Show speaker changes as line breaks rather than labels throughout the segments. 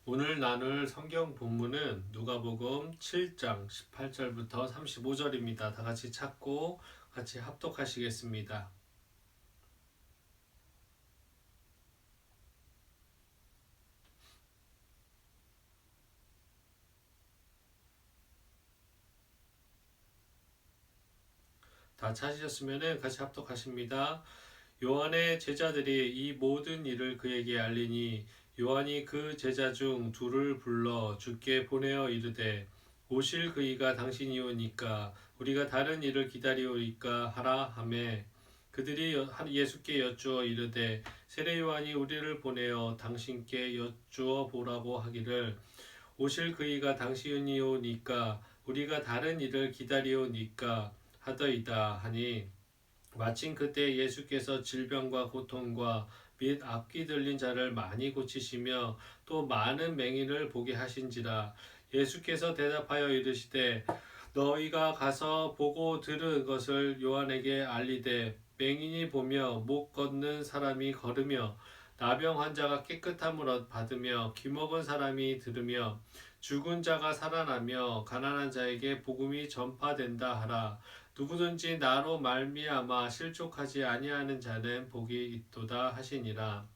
오늘 나눌 성경 본문은 누가복음 7장 18절부터 35절입니다. 다 같이 찾고 같이 합독하시겠습니다. 다 찾으셨으면 같이 합독하십니다. 요한의 제자들이 이 모든 일을 그에게 알리니 요한이 그 제자 중 둘을 불러 주께 보내어 이르되 오실 그이가 당신이오니까 우리가 다른 일을 기다리오리까 하라 하매 그들이 예수께 여쭈어 이르되 세례 요한이 우리를 보내어 당신께 여쭈어 보라고 하기를 오실 그이가 당신이오니까 우리가 다른 일을 기다리오니까 하더이다 하니 마침 그때 예수께서 질병과 고통과 및 앞귀 들린 자를 많이 고치시며 또 많은 맹인을 보게 하신지라. 예수께서 대답하여 이르시되 너희가 가서 보고 들은 것을 요한에게 알리되 맹인이 보며 못 걷는 사람이 걸으며 나병 환자가 깨끗함을 받으며 귀먹은 사람이 들으며 죽은 자가 살아나며 가난한 자에게 복음이 전파된다 하라. 누구든지 나로 말미암아 실족하지 아니하는 자는 복이 있도다 하시니라.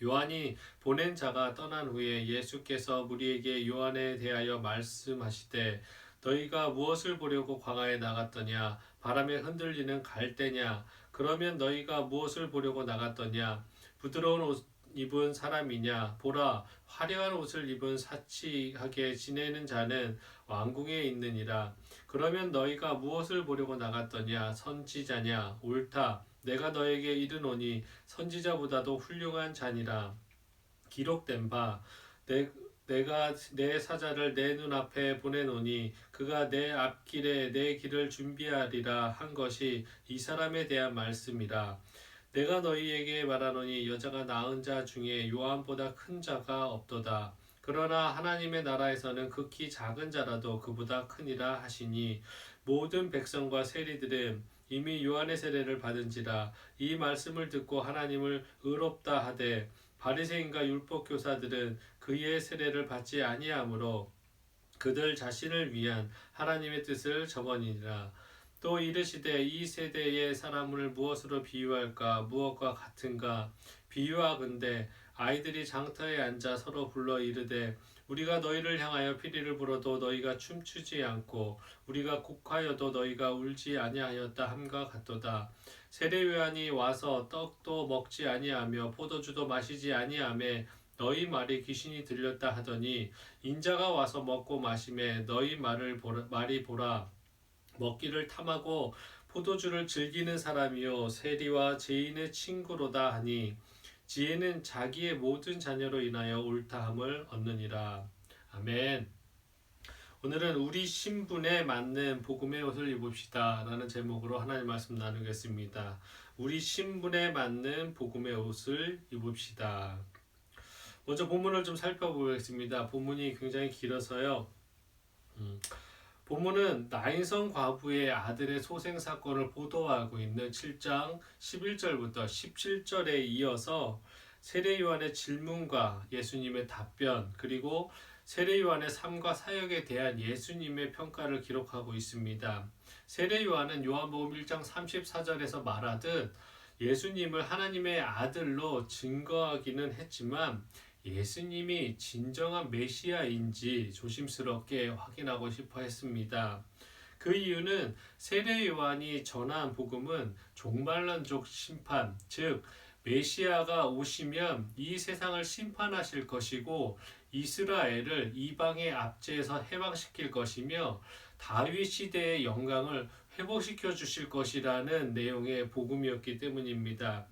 요한이 보낸 자가 떠난 후에 예수께서 무리에게 요한에 대하여 말씀하시되 너희가 무엇을 보려고 광야에 나갔더냐 바람에 흔들리는 갈대냐 그러면 너희가 무엇을 보려고 나갔더냐 부드러운 옷 입은 사람이냐 보라 화려한 옷을 입은 사치하게 지내는 자는 왕궁에 있느니라. 그러면 너희가 무엇을 보려고 나갔더냐 선지자냐 옳다 내가 너에게 이르노니 선지자보다도 훌륭한 자니라. 기록된 바 내가 내 사자를 내 눈앞에 보내노니 그가 내 앞길에 내 길을 준비하리라 한 것이 이 사람에 대한 말씀이라. 내가 너희에게 말하노니 여자가 낳은 자 중에 요한보다 큰 자가 없도다. 그러나 하나님의 나라에서는 극히 작은 자라도 그보다 크니라 하시니 모든 백성과 세리들은 이미 요한의 세례를 받은지라. 이 말씀을 듣고 하나님을 의롭다 하되 바리새인과 율법 교사들은 그의 세례를 받지 아니하므로 그들 자신을 위한 하나님의 뜻을 저버리니라. 또 이르시되 이 세대의 사람을 무엇으로 비유할까 무엇과 같은가 비유하건대 아이들이 장터에 앉아 서로 불러 이르되 우리가 너희를 향하여 피리를 불어도 너희가 춤추지 않고 우리가 곡하여도 너희가 울지 아니하였다 함과 같도다. 세례 요한이 와서 떡도 먹지 아니하며 포도주도 마시지 아니하며 너희 말이 귀신이 들렸다 하더니 인자가 와서 먹고 마시매 너희 말이 보라 먹기를 탐하고 포도주를 즐기는 사람이요 세리와 죄인의 친구로다 하니 지혜는 자기의 모든 자녀로 인하여 옳다함을 얻느니라. 아멘. 오늘은 우리 신분에 맞는 복음의 옷을 입읍시다 라는 제목으로 하나님 말씀 나누겠습니다. 우리 신분에 맞는 복음의 옷을 입읍시다. 먼저 본문을 좀 살펴보겠습니다. 본문이 굉장히 길어서요. 본문은 나인성 과부의 아들의 소생 사건을 보도하고 있는 7장 11절부터 17절에 이어서 세례 요한의 질문과 예수님의 답변 그리고 세례 요한의 삶과 사역에 대한 예수님의 평가를 기록하고 있습니다. 세례 요한은 요한복음 1장 34절에서 말하듯 예수님을 하나님의 아들로 증거하기는 했지만 예수님이 진정한 메시아인지 조심스럽게 확인하고 싶어 했습니다. 그 이유는 세례 요한이 전한 복음은 종말론적 심판, 즉 메시아가 오시면 이 세상을 심판하실 것이고 이스라엘을 이방의 압제에서 해방시킬 것이며 다윗 시대의 영광을 회복시켜 주실 것이라는 내용의 복음이었기 때문입니다.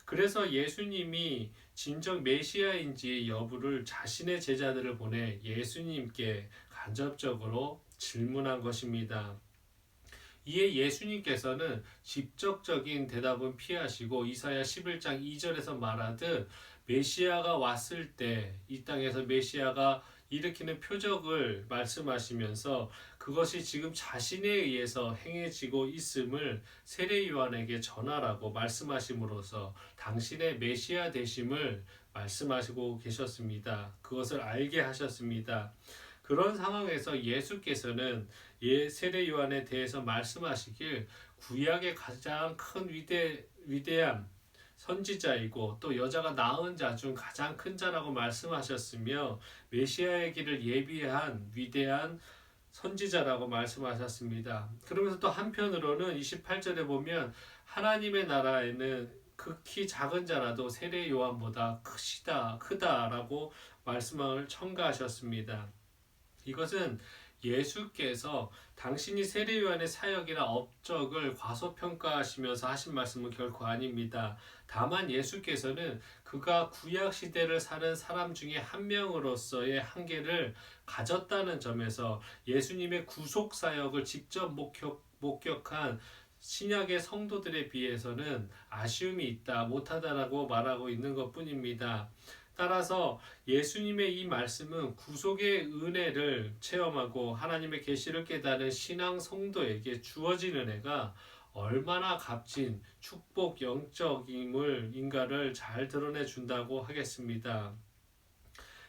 그래서 예수님이 진정 메시아인지 여부를 자신의 제자들을 보내 예수님께 간접적으로 질문한 것입니다. 이에 예수님께서는 직접적인 대답은 피하시고 이사야 11장 2절에서 말하듯 메시아가 왔을 때 이 땅에서 메시아가 일으키는 표적을 말씀하시면서 그것이 지금 자신에 의해서 행해지고 있음을 세례 요한에게 전하라고 말씀하심으로써 당신의 메시아 되심을 말씀하시고 계셨습니다. 그것을 알게 하셨습니다. 그런 상황에서 예수께서는 세례 요한에 대해서 말씀하시길 구약의 가장 큰 위대한 선지자이고 또 여자가 낳은 자 중 가장 큰 자라고 말씀하셨으며 메시아의 길을 예비한 위대한 선지자라고 말씀하셨습니다. 그러면서 또 한편으로는 28절에 보면 하나님의 나라에는 극히 작은 자라도 세례 요한보다 크다라고 말씀을 첨가하셨습니다. 이것은 예수께서 당신이 세례 요한의 사역이나 업적을 과소평가하시면서 하신 말씀은 결코 아닙니다. 다만 예수께서는 그가 구약 시대를 사는 사람 중에 한 명으로서의 한계를 가졌다는 점에서 예수님의 구속 사역을 직접 목격한 신약의 성도들에 비해서는 아쉬움이 있다, 못하다라고 말하고 있는 것뿐입니다. 따라서 예수님의 이 말씀은 구속의 은혜를 체험하고 하나님의 계시를 깨달은 신앙 성도에게 주어진 은혜가 얼마나 값진 축복 영적임을 잘 드러내 준다고 하겠습니다.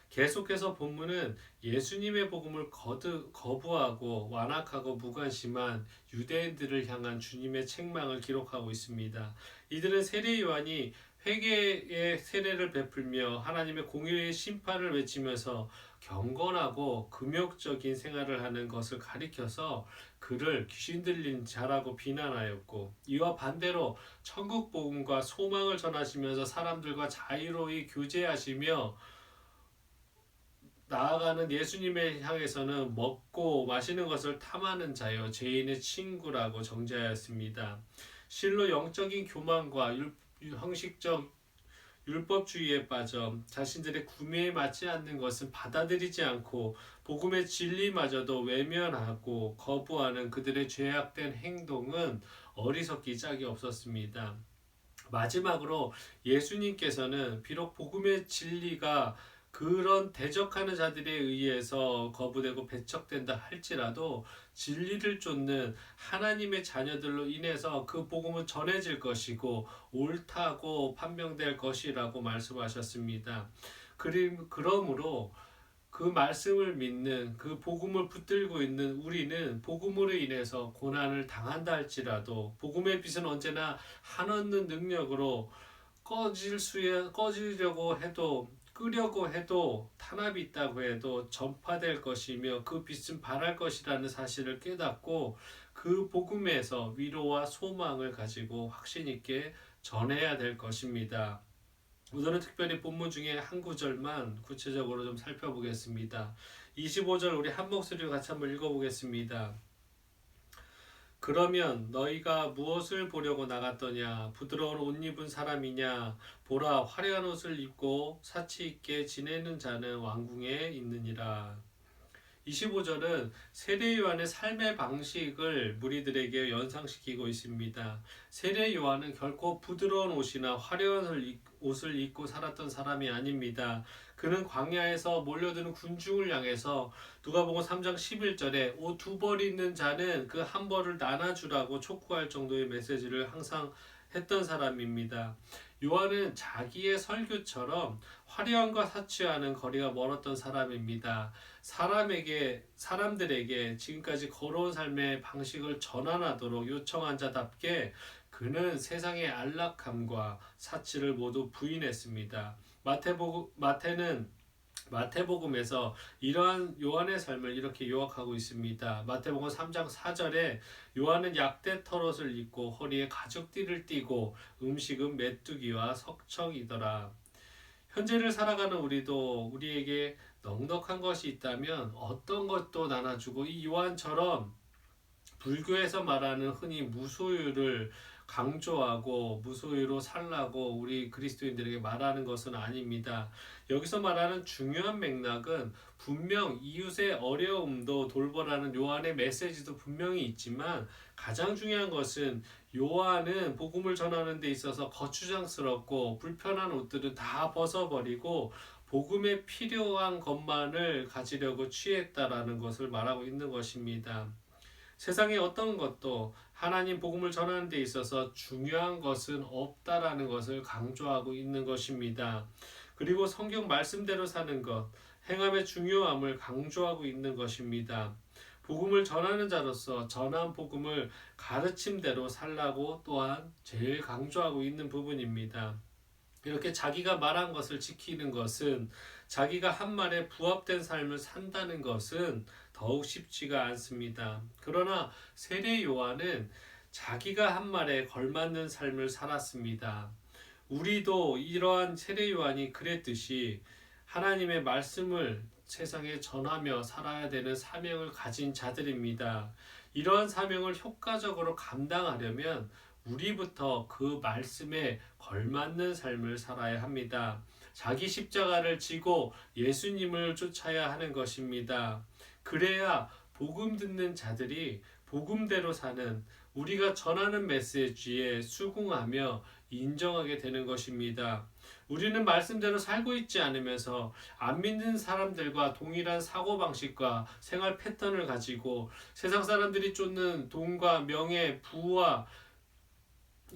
계속해서 본문은 예수님의 복음을 거부하고 완악하고 무관심한 유대인들을 향한 주님의 책망을 기록하고 있습니다. 이들은 세례 요한이 회개의 세례를 베풀며 하나님의 공의의 심판을 외치면서 경건하고 금욕적인 생활을 하는 것을 가리켜서 그를 귀신 들린 자라고 비난하였고, 이와 반대로 천국 복음과 소망을 전하시면서 사람들과 자유로이 교제하시며 나아가는 예수님을 향해서는 먹고 마시는 것을 탐하는 자여 죄인의 친구라고 정죄하였습니다. 실로 영적인 교만과 형식적 율법주의에 빠져 자신들의 구매에 맞지 않는 것은 받아들이지 않고 복음의 진리마저도 외면하고 거부하는 그들의 죄악된 행동은 어리석기 짝이 없었습니다. 마지막으로 예수님께서는 비록 복음의 진리가 그런 대적하는 자들에 의해서 거부되고 배척된다 할지라도 진리를 쫓는 하나님의 자녀들로 인해서 그 복음은 전해질 것이고 옳다고 판명될 것이라고 말씀하셨습니다. 그러므로 그 말씀을 믿는 그 복음을 붙들고 있는 우리는 복음으로 인해서 고난을 당한다 할지라도 복음의 빛은 언제나 한없는 능력으로 꺼지려고 해도 끄려고 해도 탄압이 있다고 해도 전파될 것이며 그 빛은 발할 것이라는 사실을 깨닫고 그 복음에서 위로와 소망을 가지고 확신 있게 전해야 될 것입니다. 오늘은 특별히 본문 중에 한 구절만 구체적으로 좀 살펴보겠습니다. 25절 우리 한 목소리로 같이 한번 읽어보겠습니다. 그러면 너희가 무엇을 보려고 나갔더냐? 부드러운 옷 입은 사람이냐? 보라, 화려한 옷을 입고 사치 있게 지내는 자는 왕궁에 있느니라. 25절은 세례 요한의 삶의 방식을 무리들에게 연상시키고 있습니다. 세례 요한은 결코 부드러운 옷이나 화려한 옷을 입고 살았던 사람이 아닙니다. 그는 광야에서 몰려드는 군중을 향해서 누가복음 3장 11절에 옷 두 벌 있는 자는 그 한 벌을 나눠주라고 촉구할 정도의 메시지를 항상 했던 사람입니다. 요한은 자기의 설교처럼 화려함과 사치와는 거리가 멀었던 사람입니다. 사람들에게 지금까지 걸어온 삶의 방식을 전환하도록 요청한 자답게 그는 세상의 안락함과 사치를 모두 부인했습니다. 마태복음에서 이러한 요한의 삶을 이렇게 요약하고 있습니다. 마태복음 3장 4절에 요한은 약대 털옷을 입고 허리에 가죽띠를 띠고 음식은 메뚜기와 석청이더라. 현재를 살아가는 우리도 우리에게 넉넉한 것이 있다면 어떤 것도 나눠주고 이 요한처럼 불교에서 말하는 흔히 무소유를 강조하고 무소유로 살라고 우리 그리스도인들에게 말하는 것은 아닙니다. 여기서 말하는 중요한 맥락은 분명 이웃의 어려움도 돌보라는 요한의 메시지도 분명히 있지만 가장 중요한 것은 요한은 복음을 전하는 데 있어서 거추장스럽고 불편한 옷들은 다 벗어버리고 복음에 필요한 것만을 가지려고 취했다라는 것을 말하고 있는 것입니다. 세상의 어떤 것도 하나님 복음을 전하는 데 있어서 중요한 것은 없다라는 것을 강조하고 있는 것입니다. 그리고 성경 말씀대로 사는 것, 행함의 중요함을 강조하고 있는 것입니다. 복음을 전하는 자로서 전한 복음을 가르침대로 살라고 또한 제일 강조하고 있는 부분입니다. 이렇게 자기가 말한 것을 지키는 것은, 자기가 한 말에 부합된 삶을 산다는 것은 더욱 쉽지가 않습니다. 그러나 세례 요한은 자기가 한 말에 걸맞는 삶을 살았습니다. 우리도 이러한 세례 요한이 그랬듯이 하나님의 말씀을 세상에 전하며 살아야 되는 사명을 가진 자들입니다. 이러한 사명을 효과적으로 감당하려면 우리부터 그 말씀에 걸맞는 삶을 살아야 합니다. 자기 십자가를 지고 예수님을 쫓아야 하는 것입니다. 그래야 복음 듣는 자들이 복음대로 사는, 우리가 전하는 메시지에 수긍하며 인정하게 되는 것입니다. 우리는 말씀대로 살고 있지 않으면서 안 믿는 사람들과 동일한 사고방식과 생활 패턴을 가지고 세상 사람들이 쫓는 돈과 명예, 부와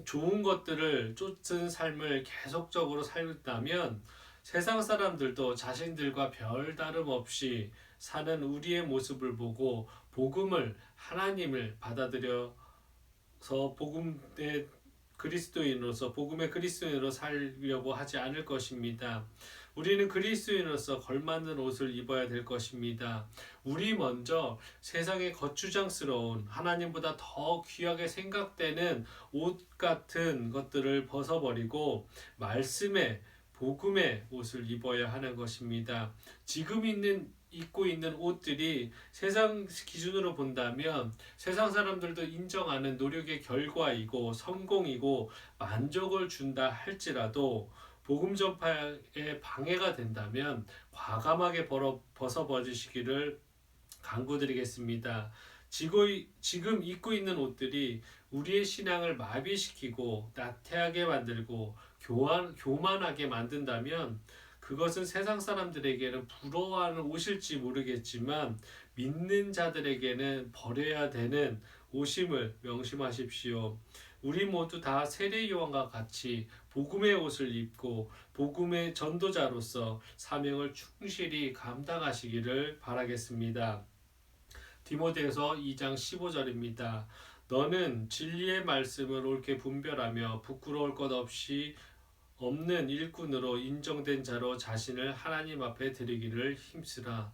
좋은 것들을 쫓은 삶을 계속적으로 살다면 세상 사람들도 자신들과 별 다름 없이 사는 우리의 모습을 보고 하나님을 받아들여서 복음의 그리스도인으로 살려고 하지 않을 것입니다. 우리는 그리스도인으로서 걸맞는 옷을 입어야 될 것입니다. 우리 먼저 세상의 거추장스러운, 하나님보다 더 귀하게 생각되는 옷 같은 것들을 벗어버리고 복음의 옷을 입어야 하는 것입니다. 지금 입고 있는 옷들이 세상 기준으로 본다면 세상 사람들도 인정하는 노력의 결과이고 성공이고 만족을 준다 할지라도, 복음 전파에 방해가 된다면 과감하게 벗어버리시기를 간구드리겠습니다. 지금 입고 있는 옷들이 우리의 신앙을 마비시키고 나태하게 만들고 교만하게 만든다면 그것은 세상 사람들에게는 부러워하는 옷일지 모르겠지만 믿는 자들에게는 버려야 되는 옷임을 명심하십시오. 우리 모두 다 세례 요한과 같이 복음의 옷을 입고 복음의 전도자로서 사명을 충실히 감당하시기를 바라겠습니다. 디모데서 2장 15절입니다. 너는 진리의 말씀을 옳게 분별하며 부끄러울 것 없이 없는 일꾼으로 인정된 자로 자신을 하나님 앞에 드리기를 힘쓰라.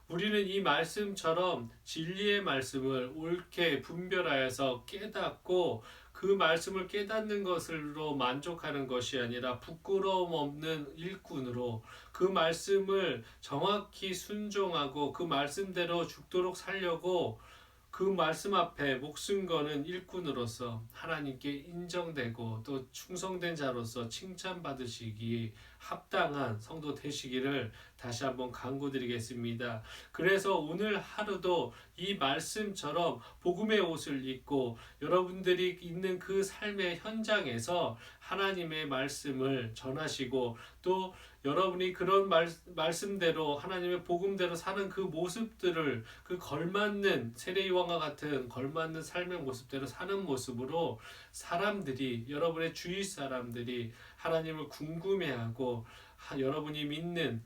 우리는 이 말씀처럼 진리의 말씀을 옳게 분별하여서 깨닫고 그 말씀을 깨닫는 것으로 만족하는 것이 아니라 부끄러움 없는 일꾼으로 그 말씀을 정확히 순종하고 그 말씀대로 죽도록 살려고 그 말씀 앞에 목숨 거는 일꾼으로서 하나님께 인정되고 또 충성된 자로서 칭찬받으시기 합당한 성도 되시기를 다시 한번 간구드리겠습니다. 그래서 오늘 하루도 이 말씀처럼 복음의 옷을 입고 여러분들이 있는 그 삶의 현장에서 하나님의 말씀을 전하시고 또 여러분이 그런 말씀대로 하나님의 복음대로 사는 그 모습들을, 그 걸맞는 세례 요한과 같은 걸맞는 삶의 모습대로 사는 모습으로 사람들이, 여러분의 주위 사람들이 하나님을 궁금해하고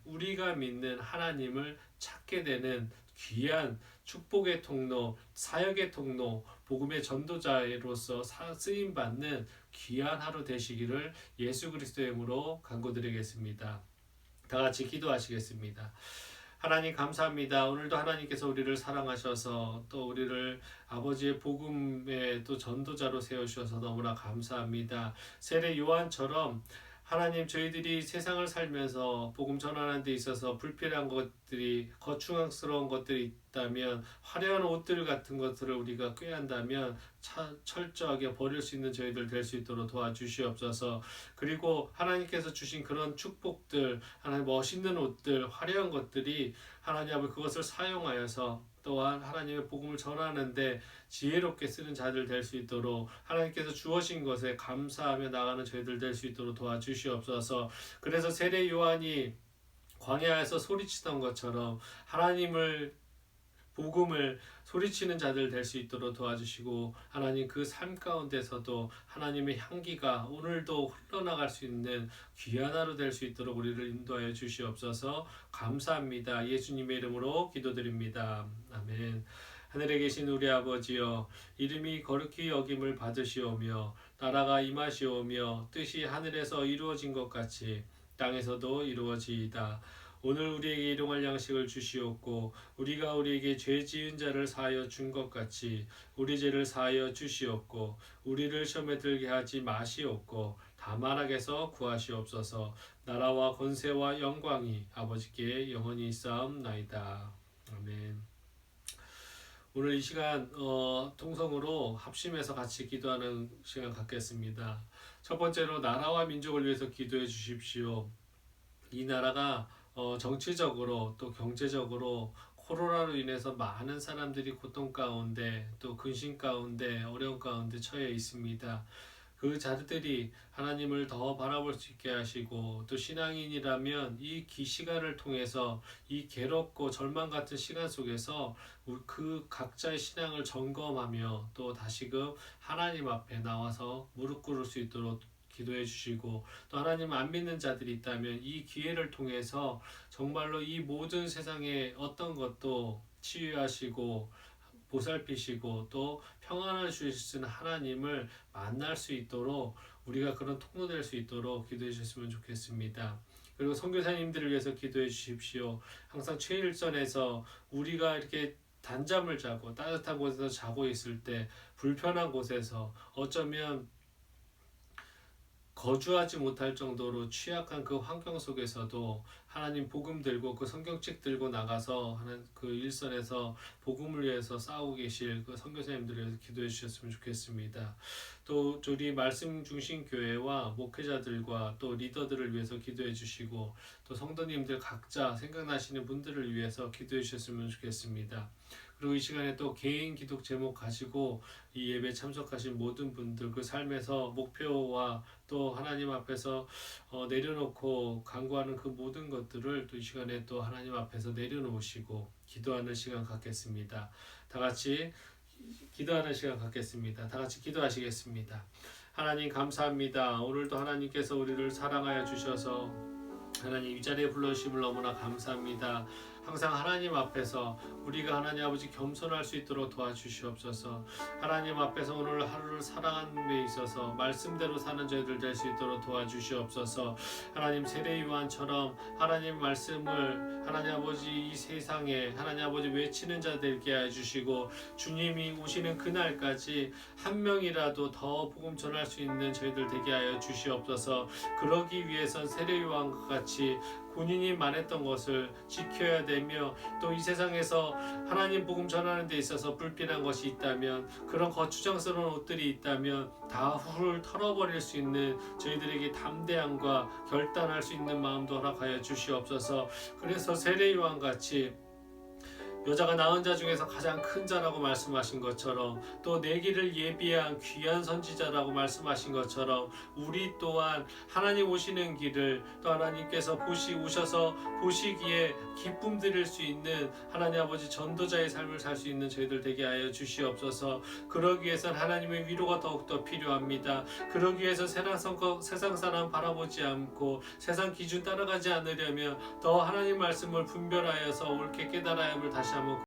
우리가 믿는 하나님을 찾게 되는 귀한 축복의 통로, 사역의 통로, 복음의 전도자로서 쓰임받는 귀한 하루 되시기를 예수 그리스도의 이름으로 간구드리겠습니다. 다 같이 기도하시겠습니다. 하나님 감사합니다. 오늘도 하나님께서 우리를 사랑하셔서 또 우리를 아버지의 복음의 또 전도자로 세우셔서 너무나 감사합니다. 세례 요한처럼 하나님, 저희들이 세상을 살면서 복음 전하는 데 있어서 불필요한 것들이, 거추장스러운 것들이 있다면, 화려한 옷들 같은 것들을 우리가 꾀한다면 철저하게 버릴 수 있는 저희들 될 수 있도록 도와주시옵소서. 그리고 하나님께서 주신 그런 축복들, 하나님 멋있는 옷들, 화려한 것들이 하나님 앞에 그것을 사용하여서 또한 하나님의 복음을 전하는데 지혜롭게 쓰는 자들 될 수 있도록 하나님께서 주어진 것에 감사하며 나가는 저희들 될 수 있도록 도와주시옵소서. 그래서 세례 요한이 광야에서 소리치던 것처럼 하나님을 복음을 소리치는 자들 될 수 있도록 도와주시고 하나님 그 삶 가운데서도 하나님의 향기가 오늘도 흘러나갈 수 있는 귀한 하루 될 수 있도록 우리를 인도하여 주시옵소서. 감사합니다. 예수님의 이름으로 기도드립니다. 아멘. 하늘에 계신 우리 아버지여, 이름이 거룩히 여김을 받으시오며 나라가 임하시오며 뜻이 하늘에서 이루어진 것 같이 땅에서도 이루어지이다. 오늘 우리에게 일용할 양식을 주시옵고 우리가 우리에게 죄 지은 자를 사하여 준 것 같이 우리 죄를 사하여 주시옵고 우리를 시험에 들게 하지 마시옵고 다만 악에서 구하시옵소서. 나라와 권세와 영광이 아버지께 영원히 있사옵나이다. 아멘. 오늘 이 시간 통성으로 합심해서 같이 기도하는 시간 갖겠습니다. 첫 번째로 나라와 민족을 위해서 기도해 주십시오. 이 나라가 정치적으로 또 경제적으로 코로나로 인해서 많은 사람들이 고통 가운데 또 근심 가운데 어려움 가운데 처해 있습니다. 그 자들이 하나님을 더 바라볼 수 있게 하시고 또 신앙인이라면 이 시간을 통해서 이 괴롭고 절망 같은 시간 속에서 그 각자의 신앙을 점검하며 또 다시금 하나님 앞에 나와서 무릎 꿇을 수 있도록 기도해 주시고 또 하나님 안 믿는 자들이 있다면 이 기회를 통해서 정말로 이 모든 세상의 어떤 것도 치유하시고 보살피시고 또 평안을 주시는 하나님을 만날 수 있도록 우리가 그런 통로 될 수 있도록 기도해 주셨으면 좋겠습니다. 그리고 선교사님들을 위해서 기도해 주십시오. 항상 최일선에서 우리가 이렇게 단잠을 자고 따뜻한 곳에서 자고 있을 때 불편한 곳에서 어쩌면 거주하지 못할 정도로 취약한 그 환경 속에서도 하나님 복음 들고 그 성경책 들고 나가서 하는 그 일선에서 복음을 위해서 싸우고 계실 그 선교사님들을 위해서 기도해 주셨으면 좋겠습니다. 또 우리 말씀 중심 교회와 목회자들과 또 리더들을 위해서 기도해 주시고 또 성도님들 각자 생각나시는 분들을 위해서 기도해 주셨으면 좋겠습니다. 그리고 이 시간에 또 개인 기도 제목 가지고 이 예배 참석하신 모든 분들 그 삶에서 목표와 또 하나님 앞에서 내려놓고 간구하는 그 모든 것들을 또 이 시간에 또 하나님 앞에서 내려놓으시고 기도하는 시간 갖겠습니다. 다 같이 기도하는 시간 갖겠습니다. 다 같이 기도하시겠습니다. 하나님 감사합니다. 오늘도 하나님께서 우리를 사랑하여 주셔서 하나님 이 자리에 불러주심을 너무나 감사합니다. 항상 하나님 앞에서 우리가 하나님 아버지 겸손할 수 있도록 도와주시옵소서. 하나님 앞에서 오늘 하루를 살아가는 데 있어서 말씀대로 사는 저희들 될 수 있도록 도와주시옵소서. 하나님 세례 요한처럼 하나님 말씀을 하나님 아버지 이 세상에 하나님 아버지 외치는 자 되게 해주시고 주님이 오시는 그날까지 한 명이라도 더 복음 전할 수 있는 저희들 되게 하여 주시옵소서. 그러기 위해선 세례 요한과 같이 본인이 말했던 것을 지켜야 되며 또 이 세상에서 하나님 복음 전하는 데 있어서 불필요한 것이 있다면 그런 거추장스러운 옷들이 있다면 다 훌훌 털어버릴 수 있는 저희들에게 담대함과 결단할 수 있는 마음도 허락하여 주시옵소서. 그래서 세례 요한같이 여자가 낳은 자 중에서 가장 큰 자라고 말씀하신 것처럼 또 내기를 예비한 귀한 선지자라고 말씀하신 것처럼 우리 또한 하나님 오시는 길을 또 하나님께서 오셔서 보시기에 기쁨 드릴 수 있는 하나님 아버지 전도자의 삶을 살 수 있는 저희들 되게 하여 주시옵소서. 그러기 위해서는 하나님의 위로가 더욱더 필요합니다. 그러기 위해서 세상 사람 바라보지 않고 세상 기준 따라가지 않으려면 더 하나님 말씀을 분별하여서 옳게 깨달아야 함을 다시 한번